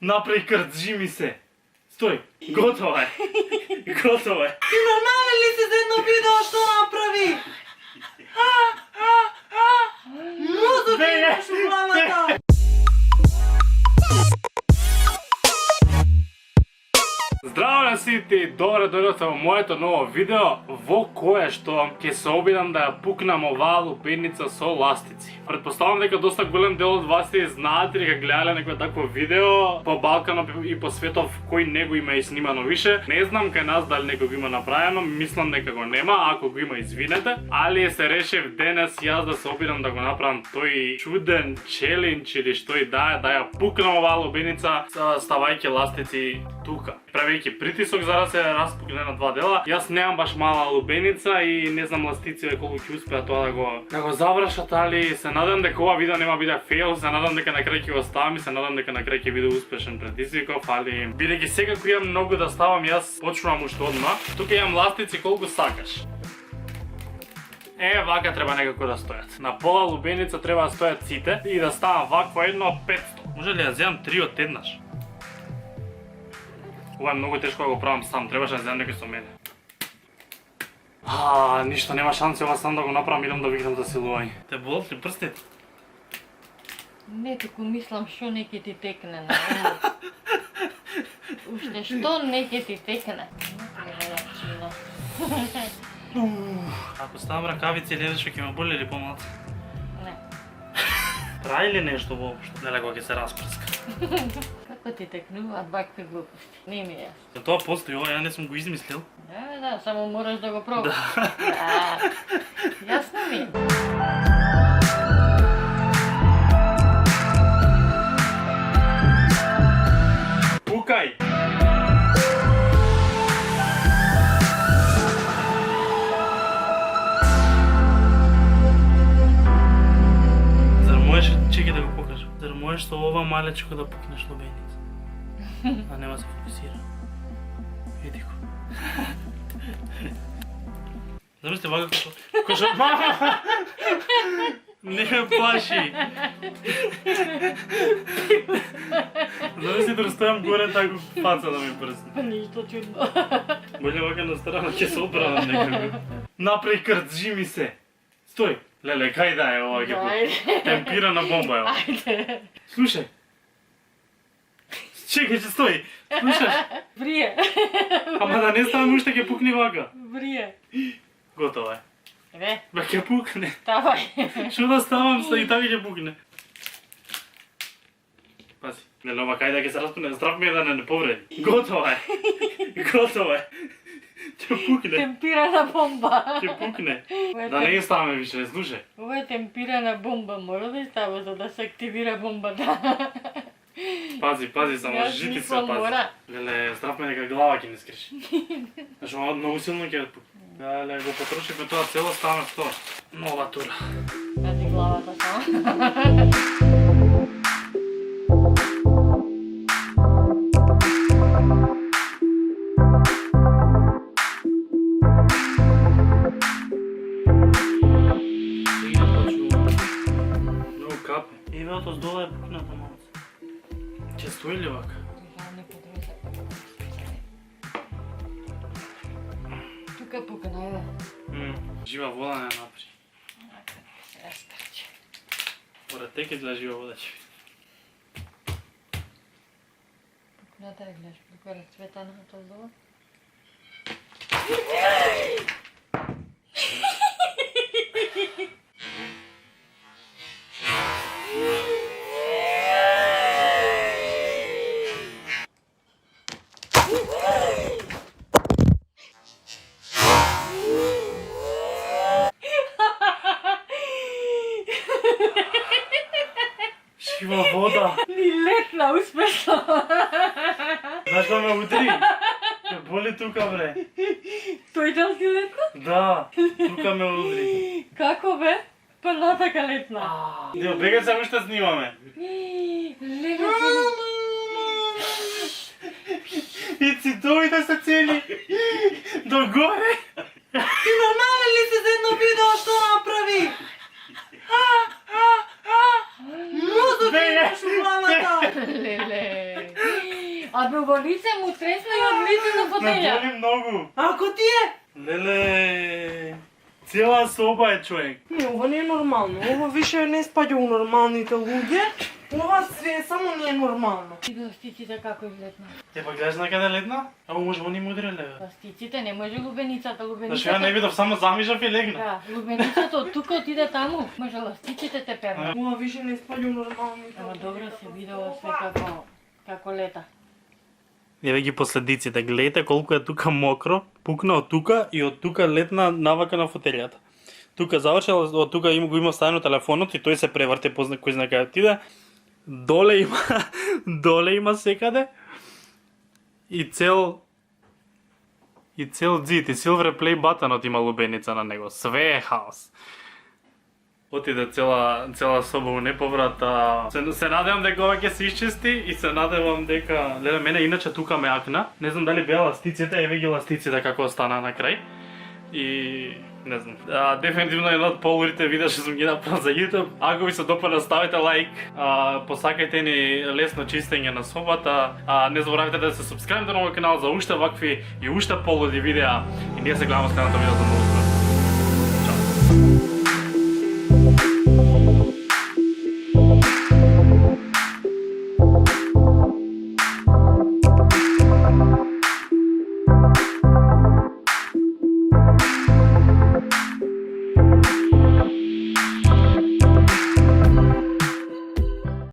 Направи крджи ми се. Стој, готово е. Готово е. Ти нормален ли си за едно видео што направи? Мозок имаш у главата. Здраво на сите и добре дојдовте во моето ново видео во кое што ќе се обидам да ја пукнам оваа лупеница со ластици. Претпоставам дека доста голем дел од вас знаат или дека гледале некој такво видео по Балканот и по светов кој не го има и снимано више. Не знам кај нас дали некој го има направено, мислам дека го нема, ако го има извинете, али се решив денес јас да се обидам да го направам тој чуден челендж или што и да ја пукнам оваа лупеница ставајќи ластици тука. Правејќи притисок за да се распукне на два дела. Јас немам баш мала лубеница и не знам ластиците колку ќе успеат тоа да го завршат, али се надам дека ова видео нема биде фейл, се надам дека на крај ќе го ставам и се надам дека на крај ќе биде успешен предизвиков, али бидејќи секако имам многу да ставам, јас почнувам уште одма. Тука имам ластици колку сакаш. Вака треба некако да стојат. На пола лубеница треба да стојат сите и да ставам вакво едно 500. Може ли ја земам 3 од еднаш? Ова е многу тешко да го правам сам, требаше да земам некој со мене. Ништо, нема шанси ова сам да го направам, идам да викнам за силување. Те болат ли прстите? Не, туку мислам што не ќе ти текне на уште што не ќе ти текне. Ако ставам ракавици или што ќе ме боли или помалку? Не. Прави ли нешто воопшто? Неле кога ќе се распрска. Како ти текнуваат вакви глупости? Не ми е. За тоа постои, ова ја не сум го измислил. Да, само мораш да го пробаш. Да. Јасно ми е. Пукај! Зар можеш, чекай да го покажам, зар можеш со ова малечко да пукнеш лубеница? А нема се фокусира. Види го. Замисли вака кошо... Мама! Не ме плаши! Замисли да стојам горе тако фаца да ми прсне. Ништо чудно. Боле вака на страна ќе се оправам некако. Направи крджи ми се. Стој. Леле, кај да е ова ќе пукне? Темпирана бомба е ова. Ајде. Слушај. Чекај, че стои. Слушаш? Врие. Ама да не ставам уште ќе пукне вака. Врие. Готово е. Еве, Бе, ќе пукне. давај. Шо да ставам и така ќе пукне. Пази. Неле, ова кај да ќе се распуне, здрав ми е да не повреди. Готово е. Готово е. Ќе пукне. Темпирана бомба. Ќе пукне. Да не ја ставаме више, слушај. Ова е темпирана бомба, мора да става за да се активира бомбата. Пази, само Јас жити се мислам, пази. мора. Леле, здрав ме дека глава ќе не скриши. Знаеш, ова многу силно ќе пукне. Леле, го потрошивме тоа цело, ставаме тоа. Нова тура. Пази главата само. Многу капе. Еве ото здола е пукната малце. Ќе стои ли вака? Тука пукна, еве. Жива вода не напри. Се растрче. Поред теке для жива вода ќе. Пукната е, гледаш, тука разцветана тоа здола. Жива вода. Ни летна успешно. Знаеш да ме удри? Ме боли тука, бре. Тој дел си летна? Да, тука ме удри. Како бе? Па натака летна. Део, бега се уште снимаме. Лего И цидовите се цели. Догоре. Ти нормален ли си за едно видео што направи? Мозок имаш у главата. Леле. Абе во лице му тресна и од лице на фотеља. многу. Ако ти е? Леле, цела соба е човек. Не, ова не е нормално. Ова више не спаѓа у нормалните луѓе. Ова све само не е нормално. И ластиците како излетна. Ја па гледаш на каде летна? Ама може во ни мудреле. Ластиците не може лубеницата, Зашто ја не видов, само замижав и легна. Да, лубеницата од тука отиде таму. Може ластиците те перна. Ова више не спаѓа у нормалните. Ама добро се видело све како лета. Еве ги последиците, гледате колку е тука мокро, пукна од тука и од тука летна навака на фотелјата. Тука завршил, од тука го има ставено телефонот и тој се преврте позна кој знае каде отиде. Доле има секаде и цел дзид и silver play батанот има лубеница на него. Све е хаос. Отиде цела соба у неповрат. Се надевам дека ова ќе се исчисти и се надевам дека леле мене иначе тука ме акна. Не знам дали беа ластиците, еве ги ластиците како остана на крај. И не знам. Дефинитивно едно од полурите видеа што сум ги направил за YouTube. Ако ви се допадна, ставете лайк, посакајте ни лесно чистење на собата. Не заборавајте да се субскрајбите на овој канал за уште вакви и уште полуди видеа. И ние се гледаме во следното видео за многу скоро. Чао.